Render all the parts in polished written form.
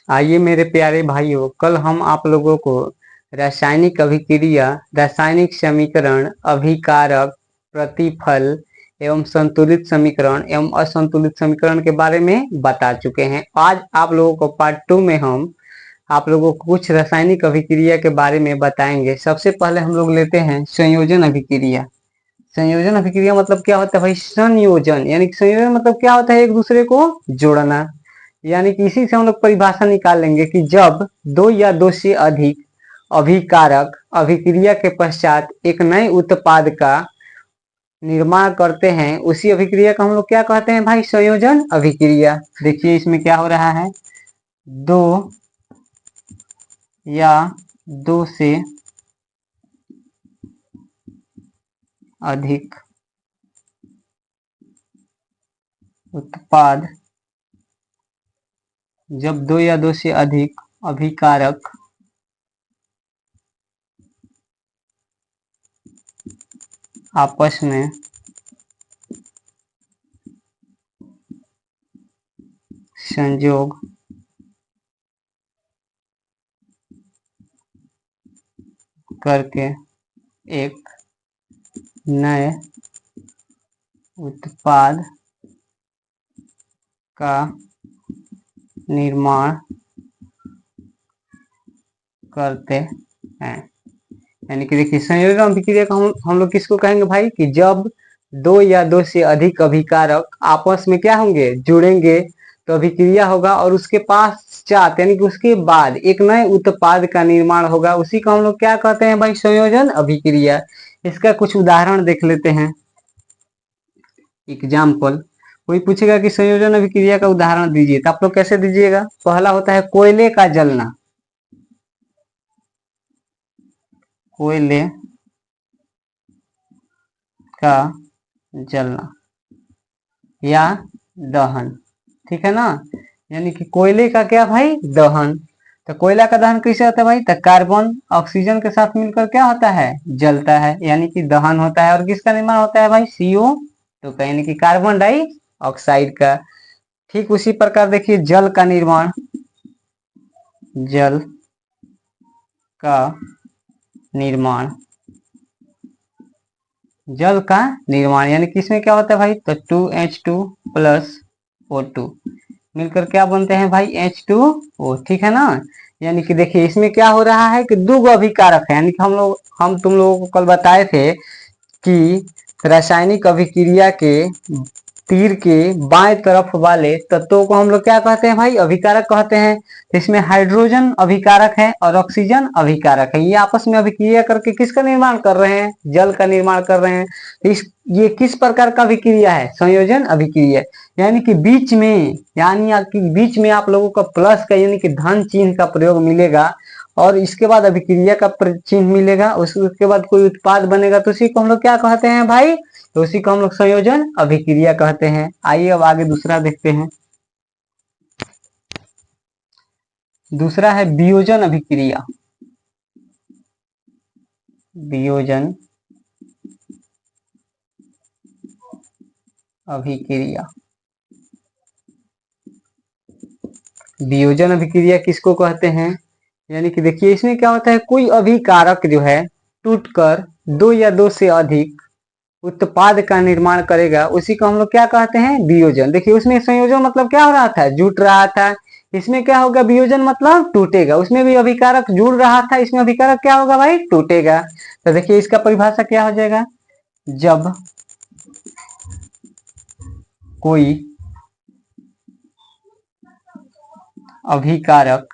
आइए मेरे प्यारे भाइयों, कल हम आप लोगों को रासायनिक अभिक्रिया, रासायनिक समीकरण, अभिकारक, प्रतिफल एवं संतुलित समीकरण एवं असंतुलित समीकरण के बारे में बता चुके हैं। आज आप लोगों को पार्ट 2 में हम आप लोगों को कुछ रासायनिक अभिक्रिया के बारे में बताएंगे। सबसे पहले हम लोग लेते हैं संयोजन अभिक्रिया। संयोजन अभिक्रिया मतलब क्या होता है भाई? संयोजन यानी कि संयोजन मतलब क्या होता है? एक दूसरे को जोड़ना। यानी कि इसी से हम लोग परिभाषा निकाल लेंगे कि जब दो या दो से अधिक अभिकारक अभिक्रिया के पश्चात एक नए उत्पाद का निर्माण करते हैं, उसी अभिक्रिया का हम लोग क्या कहते हैं भाई? संयोजन अभिक्रिया। देखिए इसमें क्या हो रहा है, दो या दो से अधिक उत्पाद, जब दो या दो से अधिक अभिकारक आपस में संयोग करके एक नए उत्पाद का निर्माण करते हैं। यानी कि देखिए संयोजन अभिक्रिया का हम लोग किसको कहेंगे भाई? कि जब दो या दो से अधिक अभिकारक आपस में क्या होंगे? जुड़ेंगे तो अभिक्रिया होगा, और उसके पश्चात यानी कि उसके बाद एक नए उत्पाद का निर्माण होगा। उसी को हम लोग क्या कहते हैं भाई? संयोजन अभिक्रिया। इसका कुछ उदाहरण देख लेते हैं। एग्जाम्पल, कोई पूछेगा कि संयोजन अभिक्रिया का उदाहरण दीजिए, तो आप लोग कैसे दीजिएगा? पहला होता है कोयले का जलना। कोयले का जलना या दहन, ठीक है ना? यानी कि कोयले का क्या भाई? दहन। तो कोयला का दहन कैसे होता है भाई? तो कार्बन ऑक्सीजन के साथ मिलकर क्या होता है? जलता है, यानी कि दहन होता है। और किसका निर्माण होता है भाई? CO2 का, यानी कि कार्बन डाइऑक्साइड का। ठीक उसी प्रकार देखिए जल का निर्माण, जल का निर्माण, जल का निर्माण यानी कि इसमें क्या होता है भाई? तो 2H2 प्लस O2 मिलकर क्या बनते हैं भाई? H2O, ठीक है ना? यानी कि देखिए इसमें क्या हो रहा है कि दो अभिकारक है। यानी कि हम तुम लोगों को कल बताए थे कि रासायनिक अभिक्रिया के तीर के बाएं तरफ वाले तत्वों को हम लोग क्या कहते हैं भाई? अभिकारक कहते हैं। तो इसमें हाइड्रोजन अभिकारक है और ऑक्सीजन अभिकारक है। ये आपस में अभिक्रिया करके किसका निर्माण कर रहे हैं? जल का निर्माण कर रहे हैं। तो ये किस प्रकार का अभिक्रिया है? संयोजन अभिक्रिया। यानी कि बीच में आप लोगों का प्लस का यानी कि धन चिन्ह का प्रयोग मिलेगा, और इसके बाद अभिक्रिया का चिन्ह मिलेगा। उसके बाद कोई उत्पाद बनेगा, तो उसी को हम लोग क्या कहते हैं भाई? तो उसी को हम लोग संयोजन अभिक्रिया कहते हैं। आइए अब आगे दूसरा देखते हैं। दूसरा है वियोजन अभिक्रिया। वियोजन अभिक्रिया, वियोजन अभिक्रिया किसको कहते हैं? यानी कि देखिए इसमें क्या होता है, कोई अभिकारक जो है टूटकर दो या दो से अधिक उत्पाद का निर्माण करेगा, उसी को हम लोग क्या कहते हैं? वियोजन। देखिए उसमें संयोजन मतलब क्या हो रहा था? जुट रहा था। इसमें क्या होगा? वियोजन मतलब टूटेगा। उसमें भी अभिकारक जुड़ रहा था, इसमें अभिकारक क्या होगा भाई? टूटेगा। तो देखिए इसका परिभाषा क्या हो जाएगा? जब कोई अभिकारक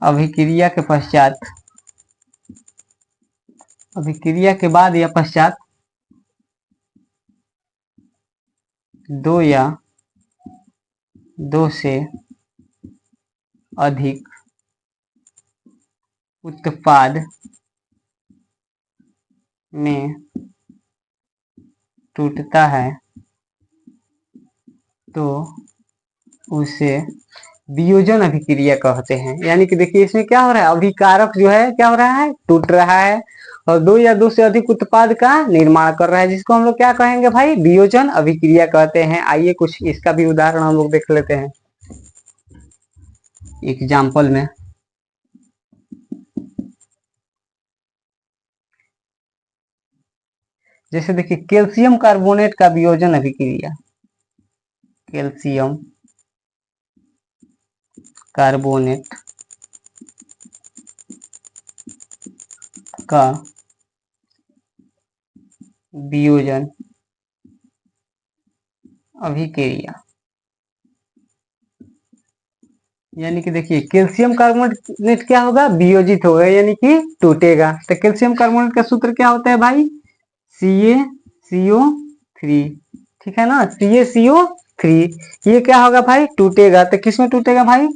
अभिक्रिया के पश्चात, अभिक्रिया के बाद या पश्चात दो या दो से अधिक उत्पाद में टूटता है, तो उसे वियोजन अभिक्रिया कहते हैं। यानी कि देखिए इसमें क्या हो रहा है, अभिकारक जो है क्या हो रहा है, टूट रहा है और दो या दो से अधिक उत्पाद का निर्माण कर रहा है, जिसको हम लोग क्या कहेंगे भाई, वियोजन अभिक्रिया कहते हैं। आइए कुछ इसका भी उदाहरण हम लोग देख लेते हैं एग्जाम्पल में। जैसे देखिए कैल्शियम कार्बोनेट का वियोजन अभिक्रिया, कैल्शियम कार्बोनेट का वियोजन अभिक्रिया, यानी कि देखिए कैल्शियम कार्बोनेट क्या होगा, वियोजित होगा यानी कि टूटेगा। तो कैल्शियम कार्बोनेट का सूत्र क्या होता है भाई, CaCO3, ठीक है ना, CaCO3। ये क्या होगा भाई, टूटेगा। तो किस में टूटेगा भाई,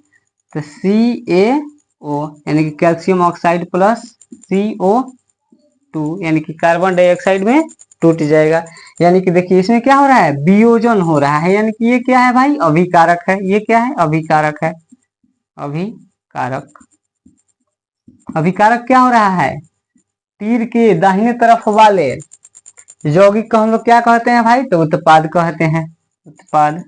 तो CaO यानी कि कैल्शियम ऑक्साइड प्लस CO2 यानी कि कार्बन डाइऑक्साइड में टूट जाएगा। यानी कि देखिए इसमें क्या हो रहा है, वियोजन हो रहा है। यानी कि ये क्या है भाई, अभिकारक है। ये क्या है, अभिकारक है। अभिकारक, अभिकारक क्या हो रहा है, तीर के दाहिने तरफ वाले यौगिक को हम लोग क्या कहते हैं भाई, तो उत्पाद कहते हैं। उत्पाद,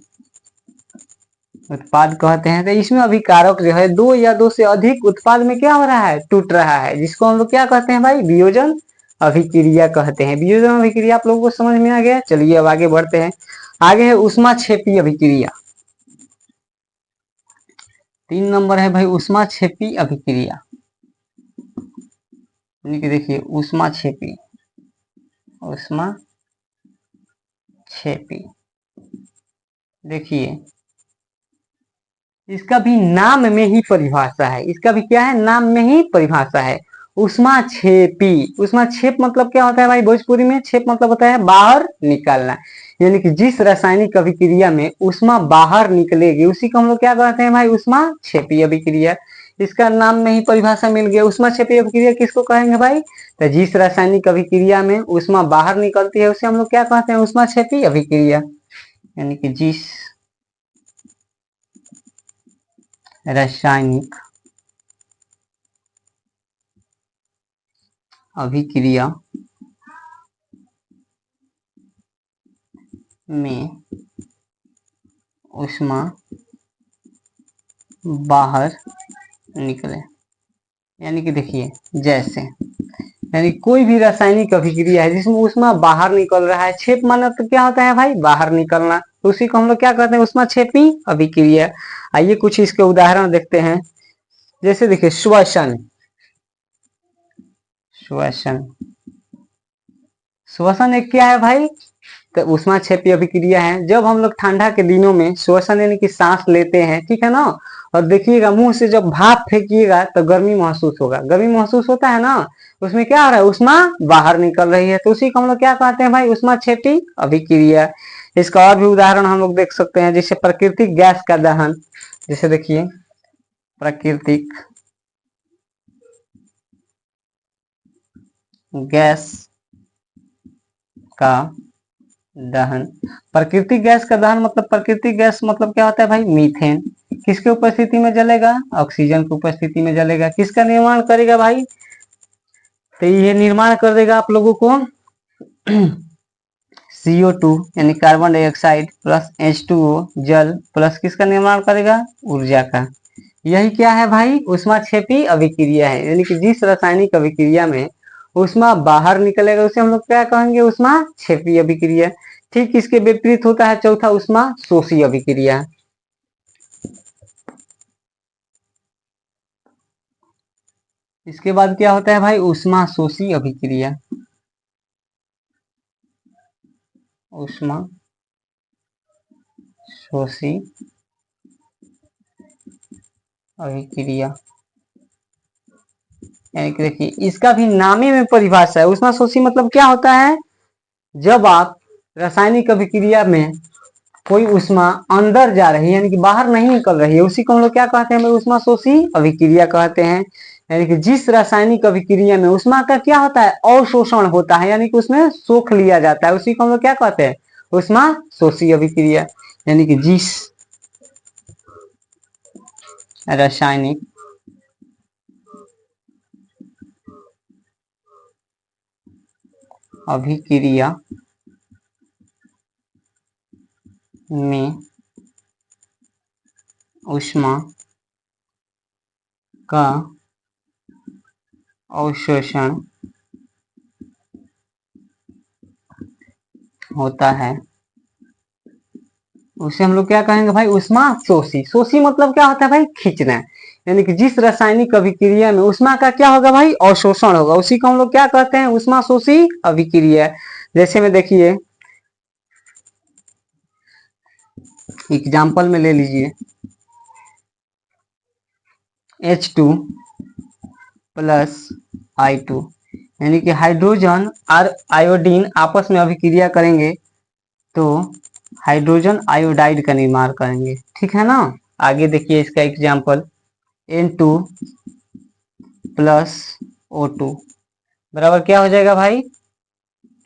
उत्पाद कहते हैं। तो इसमें अभिकारक जो है दो या दो से अधिक उत्पाद में क्या हो रहा है, टूट रहा है, जिसको हम लोग क्या कहते हैं भाई, वियोजन अभिक्रिया कहते हैं। वियोजन अभिक्रिया आप लोगों को समझ में आ गया। चलिए अब आगे बढ़ते हैं। आगे है ऊष्माक्षेपी अभिक्रिया। 3 नंबर है भाई ऊष्माक्षेपी अभिक्रिया। यानी कि देखिए ऊष्माक्षेपी, ऊष्माक्षेपी, देखिए इसका भी नाम में ही परिभाषा है। इसका भी क्या है, नाम में ही परिभाषा है। ऊष्माक्षेपी, ऊष्माक्षेप मतलब क्या होता है भाई, भोजपुरी में छेप मतलब होता है बाहर निकालना। यानी कि जिस रासायनिक अभिक्रिया में ऊष्मा बाहर निकलेगी उसी को हम लोग क्या कहते हैं भाई, ऊष्माक्षेपी अभिक्रिया। इसका नाम में ही परिभाषा मिल गया। ऊष्माक्षेपी अभिक्रिया किसको कहेंगे भाई, तो जिस रासायनिक अभिक्रिया में ऊष्मा बाहर निकलती है उसे हम लोग क्या कहते हैं, ऊष्माक्षेपी अभिक्रिया। यानी कि जिस रासायनिक अभिक्रिया में ऊष्मा बाहर निकले, यानी कि देखिए जैसे, यानी कोई भी रासायनिक अभिक्रिया है जिसमें ऊष्मा बाहर निकल रहा है, छेप माना तो क्या होता है भाई, बाहर निकलना, तो उसी को हम लोग क्या कहते हैं, ऊष्माक्षेपी अभिक्रिया। आइए कुछ इसके उदाहरण देखते हैं। जैसे देखिए श्वसन, श्वसन, श्वसन एक क्या है भाई, तो ऊष्माक्षेपी अभिक्रिया है। जब हम लोग ठंडा के दिनों में श्वसन यानी कि सांस लेते हैं, ठीक है ना, और देखिएगा मुंह से जब भाप फेंकिएगा तो गर्मी महसूस होगा, गर्मी महसूस होता है ना, उसमें क्या हो रहा है, ऊष्मा बाहर निकल रही है, तो उसी को हम लोग क्या कहते हैं भाई, ऊष्माक्षेपी अभिक्रिया। इसका और भी उदाहरण हम लोग देख सकते हैं, जैसे प्राकृतिक गैस का दहन। जैसे देखिए प्राकृतिक गैस का दहन। प्राकृतिक गैस का दहन मतलब, प्राकृतिक गैस मतलब क्या होता है भाई, मीथेन। किसके उपस्थिति में जलेगा, ऑक्सीजन की उपस्थिति में जलेगा। किसका निर्माण करेगा भाई, तो ये निर्माण कर देगा आप लोगों को CO2 यानी कार्बन डाइऑक्साइड प्लस H2O जल प्लस किसका निर्माण करेगा, ऊर्जा का। यही क्या है भाई, ऊष्माक्षेपी अभिक्रिया है। यानी कि जिस रासायनिक अभिक्रिया में ऊष्मा बाहर निकलेगा उसे हम लोग क्या कहेंगे, ऊष्माक्षेपी अभिक्रिया। ठीक इसके विपरीत होता है चौथा, ऊष्मा शोषी अभिक्रिया। इसके बाद क्या होता है भाई, ऊष्मा शोषी अभिक्रिया। ऊष्मा शोषी अभिक्रिया, यानी कि देखिए इसका भी नामे में परिभाषा है। ऊष्मा शोषी मतलब क्या होता है, जब आप रासायनिक अभिक्रिया में कोई ऊष्मा अंदर जा रही है यानी कि बाहर नहीं निकल रही है, उसी को हम लोग क्या कहते हैं, ऊष्मा शोषी अभिक्रिया कहते हैं। यानी कि जिस रासायनिक अभिक्रिया में ऊष्मा का क्या होता है, अवशोषण होता है, यानी कि उसमें सोख लिया जाता है, उसी को हम लोग क्या कहते हैं, ऊष्मा शोषी अभिक्रिया। यानी कि जिस रासायनिक अभिक्रिया में ऊष्मा का अवशोषण होता है उसे हम लोग क्या कहेंगे भाई, ऊष्मा शोषी। शोषी मतलब क्या होता है भाई, खींचना। यानी कि जिस रासायनिक अभिक्रिया में ऊष्मा का क्या होगा भाई, अवशोषण होगा, उसी को हम लोग क्या कहते हैं, ऊष्मा शोषी अभिक्रिया। जैसे में देखिए एग्जाम्पल में ले लीजिए H2 प्लस I2, यानी कि हाइड्रोजन और आयोडीन आपस में अभिक्रिया करेंगे तो हाइड्रोजन आयोडाइड का निर्माण करेंगे, ठीक है ना। आगे देखिए इसका एग्जाम्पल N2 प्लस O2 बराबर क्या हो जाएगा भाई,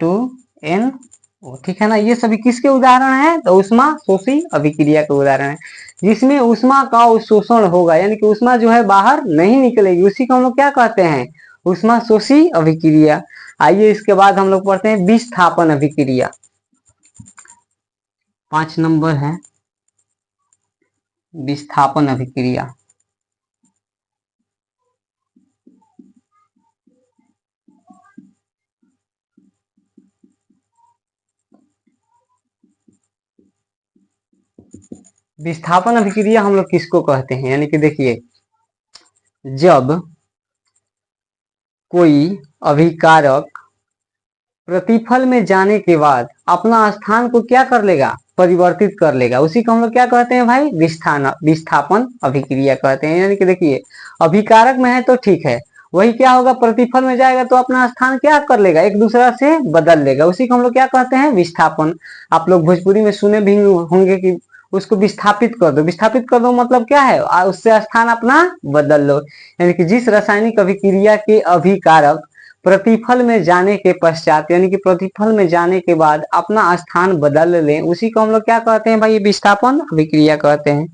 2NO, ठीक है ना। ये सभी किसके उदाहरण है, तो ऊष्मा शोषी अभिक्रिया के उदाहरण है, जिसमें ऊष्मा का अवशोषण होगा, यानी कि ऊष्मा जो है बाहर नहीं निकलेगी, उसी को हम लोग क्या कहते हैं, ऊष्मा शोषी अभिक्रिया। आइए इसके बाद हम लोग पढ़ते हैं विस्थापन अभिक्रिया। 5 नंबर है विस्थापन अभिक्रिया। विस्थापन अभिक्रिया हम लोग किसको कहते हैं, यानी कि देखिए जब कोई अभिकारक प्रतिफल में जाने के बाद अपना स्थान को क्या कर लेगा, परिवर्तित कर लेगा, उसी को हम लोग क्या कहते हैं भाई, विस्थापन अभिक्रिया कहते हैं। यानी कि देखिए अभिकारक में है तो ठीक है, वही क्या होगा, प्रतिफल में जाएगा तो अपना स्थान क्या कर लेगा, एक दूसरा से बदल लेगा, उसी को हम लोग क्या कहते हैं, विस्थापन। आप लोग भोजपुरी में सुने भी होंगे कि उसको विस्थापित कर दो। विस्थापित कर दो मतलब क्या है, उससे स्थान अपना बदल लो। यानी कि जिस रासायनिक अभिक्रिया के अभिकारक प्रतिफल में जाने के पश्चात, यानी कि प्रतिफल में जाने के बाद अपना स्थान बदल लें, उसी को हम लोग क्या कहते हैं भाई, विस्थापन अभिक्रिया कहते हैं।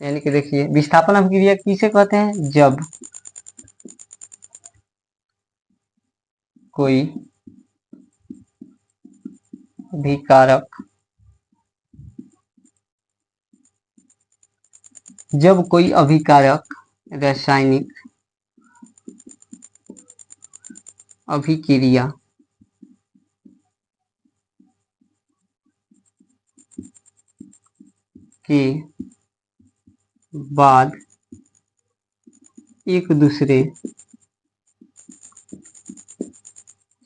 यानी कि देखिए विस्थापन अभिक्रिया किसे कहते हैं, जब कोई अभिकारक रासायनिक अभिक्रिया के बाद एक दूसरे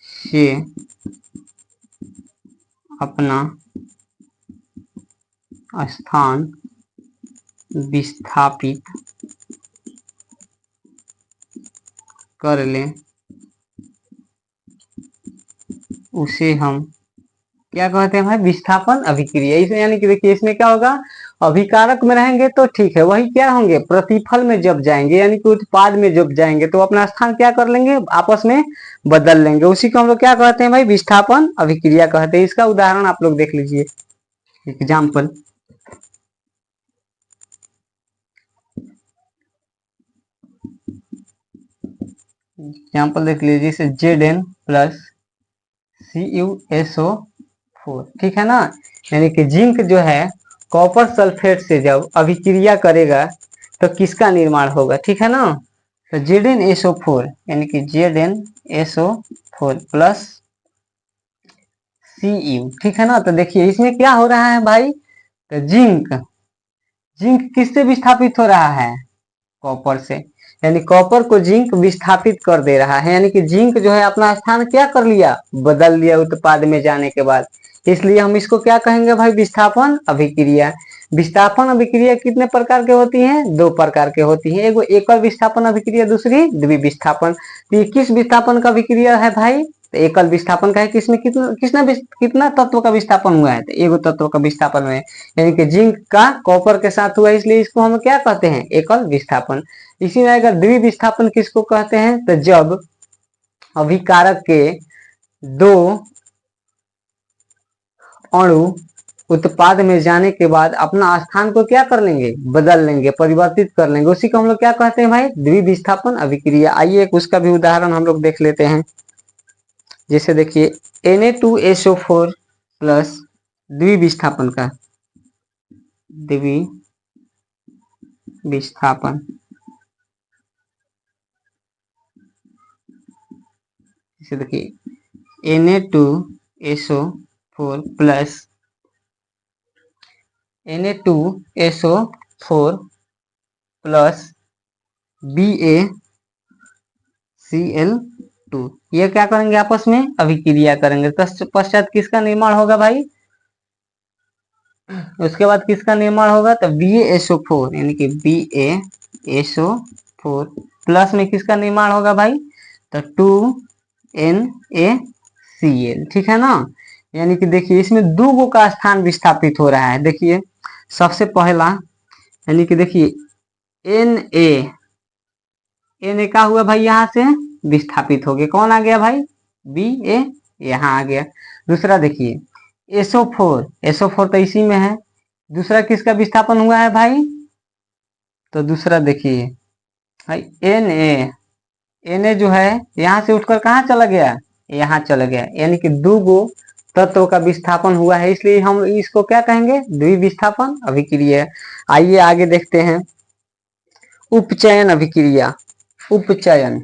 से अपना स्थान विस्थापित कर लें, उसे हम क्या कहते हैं भाई, विस्थापन अभिक्रिया। इसे यानी कि देखिए इसमें क्या होगा, अभिकारक में रहेंगे तो ठीक है, वही क्या होंगे, प्रतिफल में जब जाएंगे यानी कि उत्पाद में जब जाएंगे तो अपना स्थान क्या कर लेंगे, आपस में बदल लेंगे, उसी को हम लोग क्या कहते हैं भाई, विस्थापन अभिक्रिया कहते हैं। इसका उदाहरण आप लोग देख लीजिए एग्जाम्पल देख लीजिए, जैसे Zn प्लस CuSO4, ठीक है ना। यानी कि जिंक जो है कॉपर सल्फेट से जब अभिक्रिया करेगा तो किसका निर्माण होगा, ठीक है ना, तो ZnSO4, यानी कि ZnSO4 प्लस Cu, ठीक है ना। तो देखिए इसमें क्या हो रहा है भाई, तो जिंक जिंक किससे विस्थापित हो रहा है, कॉपर से, यानी कॉपर को जिंक विस्थापित कर दे रहा है, यानी कि जिंक जो है अपना स्थान क्या कर लिया, बदल लिया उत्पाद में जाने के बाद, इसलिए हम इसको क्या कहेंगे भाई, विस्थापन अभिक्रिया। विस्थापन अभिक्रिया कितने प्रकार के होती हैं, 2 प्रकार के होती हैं, एगो एकल विस्थापन अभिक्रिया, दूसरी द्विविस्थापन। तो ये किस विस्थापन का अभिक्रिया है भाई, तो एकल विस्थापन का है, किसमें कितना तत्व का विस्थापन हुआ है, तो एगो तत्व का विस्थापन हुआ है, यानी कि जिंक का कॉपर के साथ हुआ, इसलिए इसको हम क्या कहते हैं, एकल विस्थापन। इसी में अगर द्विविस्थापन किसको कहते हैं, तो जब अभिकारक के 2 अणु उत्पाद में जाने के बाद अपना स्थान को क्या कर लेंगे, बदल लेंगे, परिवर्तित कर लेंगे, उसी को हम लोग क्या कहते हैं भाई, द्विविस्थापन अभिक्रिया। आइए एक उसका भी उदाहरण हम लोग देख लेते हैं। जैसे देखिए Na2SO4 प्लस द्विविस्थापन का, द्विविस्थापन, जैसे देखिए Na2SO4 plus Na2SO4 plus BaCl2, ये क्या करेंगे, आपस में अभिक्रिया करेंगे। पश्चात किसका निर्माण होगा भाई, उसके बाद किसका निर्माण होगा, तो BaSO4 यानी कि BaSO4 प्लस में किसका निर्माण होगा भाई, तो 2NaCl, ठीक है ना। यानी कि देखिए इसमें दो गो का स्थान विस्थापित हो रहा है। देखिए सबसे पहला, यानी कि देखिए Na का हुआ भाई, यहाँ से विस्थापित हो गया, कौन आ गया भाई, Ba, यहाँ आ गया। दूसरा देखिए SO4 तो इसी में है, दूसरा किसका विस्थापन हुआ है भाई, तो दूसरा देखिए भाई Na जो है यहाँ से उठकर कहाँ चला गया, यहाँ चला गया, यानी कि दो गो तत्व का विस्थापन हुआ है, इसलिए हम इसको क्या कहेंगे, द्विविस्थापन अभिक्रिया। आइए आगे देखते हैं, उपचयन अभिक्रिया। उपचयन,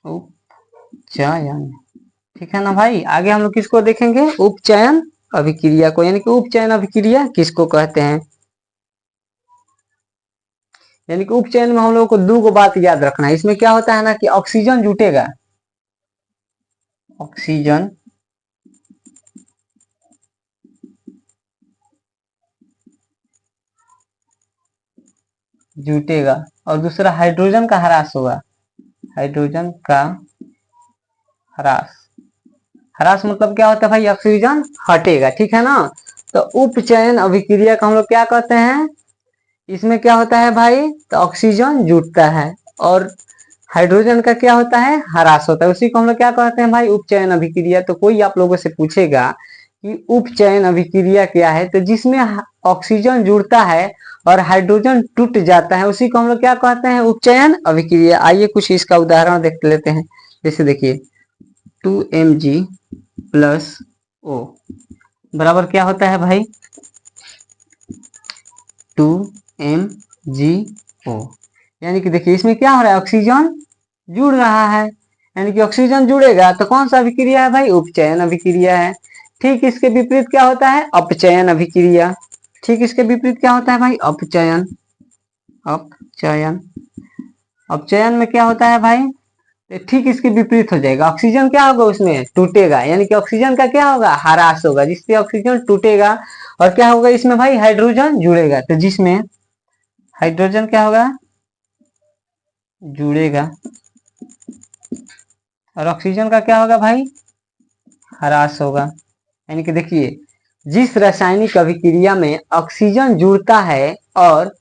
उपचयन, ठीक है ना भाई। आगे हम लोग किसको देखेंगे, उपचयन अभिक्रिया को, यानी कि उपचयन अभिक्रिया किसको कहते हैं। यानी कि उपचयन में हम लोगों को दो गो बात याद रखना है। इसमें क्या होता है ना कि ऑक्सीजन जुटेगा, ऑक्सीजन जुटेगा, और दूसरा हाइड्रोजन का ह्रास होगा, हाइड्रोजन का ह्रास। ह्रास मतलब क्या होता है भाई, ऑक्सीजन हटेगा, ठीक है ना। तो उपचयन अभिक्रिया का हम लोग क्या कहते हैं, इसमें क्या होता है भाई, तो ऑक्सीजन जुटता है और हाइड्रोजन का क्या होता है, ह्रास होता है, उसी को हम लोग क्या कहते हैं भाई, उपचयन अभिक्रिया। तो कोई आप लोगों से पूछेगा कि उपचयन अभिक्रिया क्या है, तो जिसमें ऑक्सीजन जुड़ता है और हाइड्रोजन टूट जाता है, उसी को हम लोग क्या कहते हैं, उपचयन अभिक्रिया। आइए कुछ इसका उदाहरण देख लेते हैं। जैसे देखिए 2Mg प्लस O बराबर क्या होता है भाई, 2MgO, यानी कि देखिए इसमें क्या हो रहा है, ऑक्सीजन जुड़ रहा है, यानी कि ऑक्सीजन जुड़ेगा तो कौन सा अभिक्रिया है भाई, उपचयन अभिक्रिया है। ठीक इसके विपरीत क्या होता है, अपचयन अभिक्रिया। ठीक इसके विपरीत क्या होता है भाई, अपचयन। अपचयन, अपचयन में क्या होता है भाई, ठीक इसके विपरीत हो जाएगा, ऑक्सीजन क्या होगा उसमें, टूटेगा, यानी कि ऑक्सीजन का क्या होगा, ह्रास होगा, जिससे ऑक्सीजन टूटेगा और क्या होगा इसमें भाई, हाइड्रोजन जुड़ेगा। तो जिसमें हाइड्रोजन क्या होगा, जुड़ेगा, और ऑक्सीजन का क्या होगा भाई, ह्रास होगा। यानी कि देखिए जिस रासायनिक अभिक्रिया में ऑक्सीजन जुड़ता है और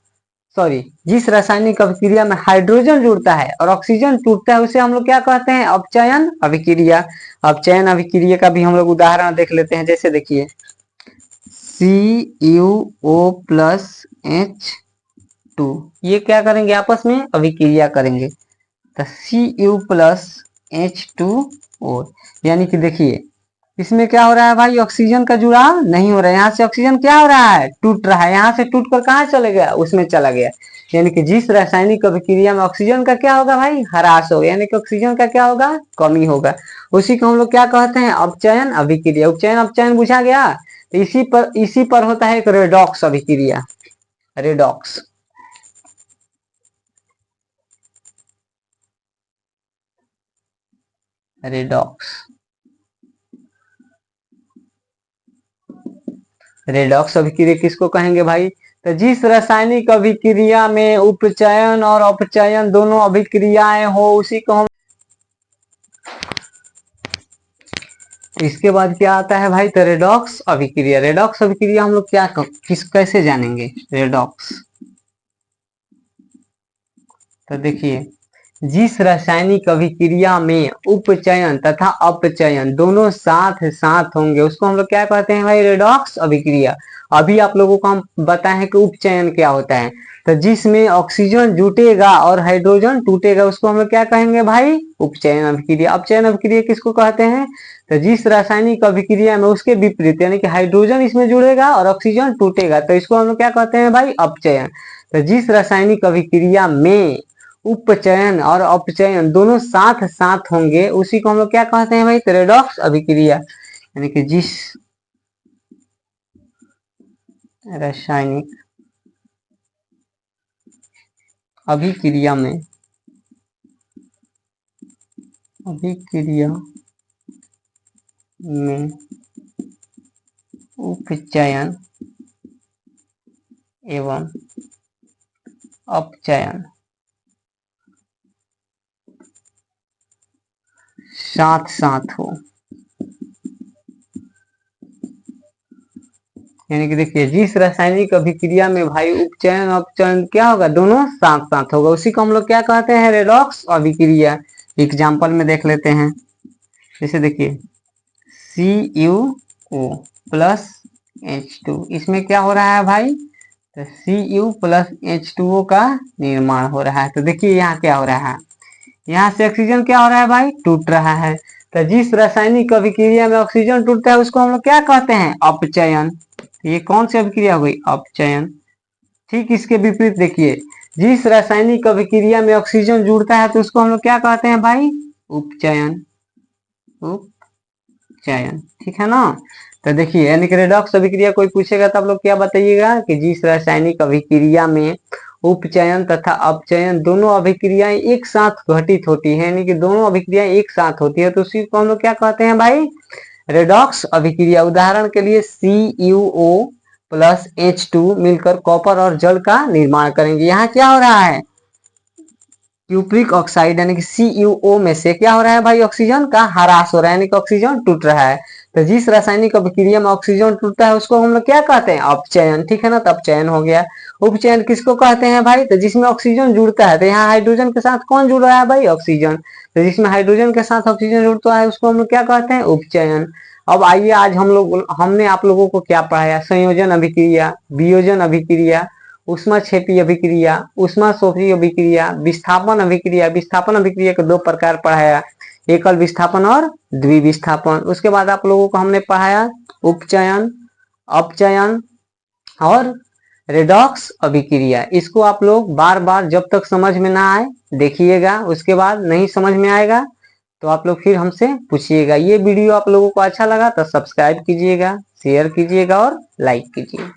जिस रासायनिक अभिक्रिया में हाइड्रोजन जुड़ता है और ऑक्सीजन टूटता है, उसे हम लोग क्या कहते हैं, अपचयन अभिक्रिया। अपचयन अभिक्रिया का भी हम लोग उदाहरण देख लेते हैं। जैसे देखिए CuO प्लस H2, ये क्या करेंगे, आपस में अभिक्रिया करेंगे, तो Cu प्लस H2O, यानी कि देखिए इसमें क्या हो रहा है भाई, ऑक्सीजन का जुड़ाव नहीं हो रहा है, यहाँ से ऑक्सीजन क्या हो रहा है, टूट रहा है, यहाँ से टूट कर कहाँ चले गया, उसमें चला गया। यानी कि जिस रासायनिक अभिक्रिया में ऑक्सीजन का क्या होगा भाई, ह्रास होगा, यानी कि ऑक्सीजन का क्या होगा, कमी होगा, उसी को हम लोग क्या कहते हैं, अपचयन अभिक्रिया। उपचयन अपचयन बुझा गया। तो इसी पर होता है एक रेडॉक्स अभिक्रिया, रेडॉक्स। रेडॉक्स, रेडॉक्स अभिक्रिया किसको कहेंगे भाई, तो जिस रासायनिक अभिक्रिया में उपचयन और अपचयन दोनों अभिक्रियाएं हो, उसी को हम, इसके बाद क्या आता है भाई, तो रेडॉक्स अभिक्रिया। रेडॉक्स अभिक्रिया हम लोग क्या कैसे जानेंगे रेडॉक्स, तो देखिए जिस रासायनिक अभिक्रिया में उपचयन तथा अपचयन दोनों साथ साथ होंगे उसको हम लोग क्या कहते हैं भाई, रेडॉक्स अभिक्रिया। अभी आप लोगों को हम बताएं कि उपचयन क्या होता है, तो जिसमें ऑक्सीजन जुटेगा और हाइड्रोजन टूटेगा उसको हम लोग क्या कहेंगे भाई, उपचयन अभिक्रिया। अपचयन अभिक्रिया किसको कहते हैं, तो जिस रासायनिक अभिक्रिया में उसके विपरीत यानी कि हाइड्रोजन इसमें जुड़ेगा और ऑक्सीजन टूटेगा तो इसको हम लोग क्या कहते हैं भाई, अपचयन। तो जिस रासायनिक अभिक्रिया में उपचयन और अपचयन दोनों साथ साथ होंगे उसी को हम लोग क्या कहते हैं भाई, तो रेडॉक्स अभिक्रिया। यानी कि जिस रासायनिक अभिक्रिया में उपचयन एवं अपचयन साथ साथ हो, यानी कि देखिए जिस रासायनिक अभिक्रिया में भाई उपचयन अपचयन क्या होगा, दोनों साथ साथ होगा उसी को हम लोग क्या कहते हैं, रेडॉक्स अभिक्रिया। एग्जाम्पल में देख लेते हैं, जैसे देखिए CuO प्लस H2, इसमें क्या हो रहा है भाई, तो Cu प्लस H2O का निर्माण हो रहा है। तो देखिए यहाँ क्या हो रहा है, यहाँ से ऑक्सीजन क्या हो रहा है भाई, टूट रहा है। तो जिस रासायनिक अभिक्रिया में ऑक्सीजन टूटता है उसको हम लोग क्या कहते हैं, अपचयन। ये कौन सी अभिक्रिया हो गई, अपचयन। ठीक इसके विपरीत देखिए, जिस रासायनिक अभिक्रिया में ऑक्सीजन जुड़ता है तो उसको हम लोग क्या कहते हैं भाई, उपचयन। उपचयन, ठीक है ना। तो देखिए यानी कि रेडॉक्स अभिक्रिया कोई पूछेगा तो आप लोग क्या बताइएगा कि जिस रासायनिक अभिक्रिया में उपचयन तथा अपचयन दोनों अभिक्रियाएं एक साथ घटित होती है, यानी कि दोनों अभिक्रियाएं एक साथ होती है तो उसी को हम लोग क्या कहते हैं भाई, रेडॉक्स अभिक्रिया। उदाहरण के लिए CuO प्लस H2 मिलकर कॉपर और जल का निर्माण करेंगे। यहाँ क्या हो रहा है, क्यूप्रिक ऑक्साइड यानी कि CuO में से क्या हो रहा है भाई, ऑक्सीजन का ह्रास हो रहा है यानी कि ऑक्सीजन टूट रहा है। तो जिस रासायनिक अभिक्रिया में ऑक्सीजन टूटता है उसको हम लोग क्या कहते हैं, अपचयन, ठीक है ना। तो अपचयन हो गया। उपचयन किसको कहते हैं भाई, तो जिसमें ऑक्सीजन जुड़ता है। तो यहाँ हाइड्रोजन के साथ कौन जुड़ रहा है भाई, ऑक्सीजन। तो जिसमें हाइड्रोजन के साथ ऑक्सीजन जुड़ता है उसको हम लोग क्या कहते हैं, उपचयन। अब आइए आज हमने आप लोगों को क्या पढ़ाया, संयोजन अभिक्रिया, वियोजन अभिक्रिया, ऊष्माक्षेपी अभिक्रिया, ऊष्माशोषी अभिक्रिया, विस्थापन अभिक्रिया। विस्थापन अभिक्रिया के दो प्रकार पढ़ाया, एकल विस्थापन और द्विविस्थापन। उसके बाद आप लोगों को हमने पढ़ाया उपचयन, अपचयन और रेडॉक्स अभिक्रिया। इसको आप लोग बार बार जब तक समझ में ना आए देखिएगा, उसके बाद नहीं समझ में आएगा तो आप लोग फिर हमसे पूछिएगा। ये वीडियो आप लोगों को अच्छा लगा तो सब्सक्राइब कीजिएगा, शेयर कीजिएगा और लाइक कीजिएगा।